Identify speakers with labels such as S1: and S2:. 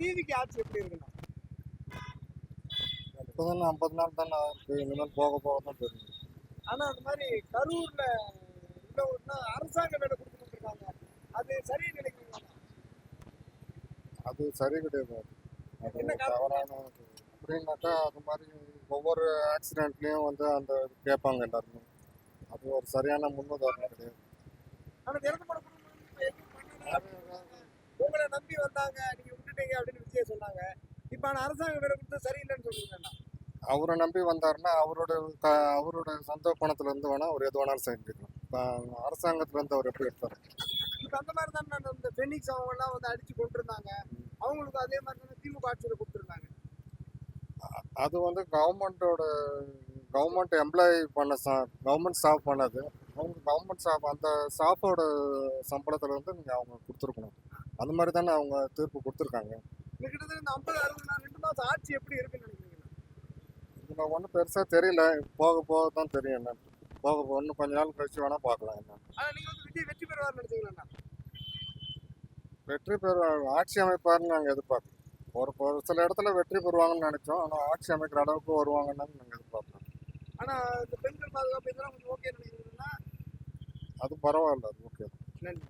S1: டிவிக்கு ஆட்சி எப்படி இருக்குண்ணா?
S2: இப்போதான் 50 நாள் தானே இருக்கு, இனிமேல் போக போக தான் தெரியும்.
S1: ஆனா அந்த மாதிரி கரூர்ல உள்ள ஒண்ணா அரசாங்க வேலை கொடுத்துட்டு இருக்காங்க, அது சரியா நினைக்கிறீங்களா?
S2: அது சரி கிடையாது. அது
S1: என்ன காரணம்?
S2: தவறான இது. அப்படின்னாக்கா அது மாதிரி ஒவ்வொரு ஆக்சிடென்ட்லேயும் வந்து அந்த கேட்பாங்க எல்லாருமே. அது ஒரு சரியான முன்னுதாரணம் கிடையாது.
S1: ஆனா திறந்தமோட குடும்பம் இப்ப எதுவும் பண்ணல. உங்களை நம்பி வந்தாங்க, நீங்க விட்டுட்டீங்க அப்படின்னு விஜய் சொன்னாங்க. இப்ப ஆனா அரசாங்க வேலை கொடுத்து சரியில்லைன்னு சொல்றீங்க.
S2: அவரை நம்பி வந்தாருன்னா அவரோட சொந்த பணத்துல இருந்து வேணா அவர் எது வேணாலும் செஞ்சுக்கலாம். இப்போ அரசாங்கத்துல இருந்து அவர் எப்படி எடுத்தார்?
S1: இப்ப அந்த மாதிரி தான் நான் இந்த பெனிக்ஸ் அவங்க எல்லாம் வந்து அடிச்சு கொண்டிருந்தாங்க. அவங்களுக்கு அதே மாதிரி தான் திமுக ஆட்சியில கொடுத்துருந்தாங்க.
S2: அது வந்து கவர்மெண்ட் எம்ப்ளாயி பண்ண கவர்மெண்ட் ஸ்டாஃப் பண்ணது. அவங்க கவர்மெண்ட் ஸ்டாஃப் அந்த ஸ்டாஃபோட சம்பளத்துல இருந்து நீங்க அவங்க கொடுத்துருக்கணும். அந்த மாதிரி தானே அவங்க தீர்ப்பு கொடுத்துருக்காங்க.
S1: கிட்டத்தட்ட இந்த 50 60 2 மாசம் ஆட்சி எப்படி இருக்குன்னு நினைக்கிறீங்க?
S2: இதுல ஒன்றும் பெருசா தெரியல. போக போக தான் தெரியும் என்னன்னு. போக போக இன்னும் கொஞ்ச நாள் கழிச்சு வேணா பார்க்கலாம் என்ன.
S1: ஆனா நீங்க வந்து விஜய் வெற்றி பெறுவார்னு நினைச்சீங்களா?
S2: வெற்றி பெற ஆட்சி அமைப்பாருன்னு நாங்கள் எதிர்பார்க்கணும். ஒரு சில இடத்துல வெற்றி பெறுவாங்கன்னு நினைச்சோம். ஆனால் ஆட்சி அமைக்கிற அளவுக்கு வருவாங்கன்னு நாங்கள் எதிர்பார்க்கணும்.
S1: ஆனா இந்த பெண்கள் பாதுகாப்பு இதெல்லாம் கொஞ்சம் ஓகே நினைக்கிறீங்களா?
S2: அது பரவாயில்ல, அது ஓகே.
S1: நன்றி.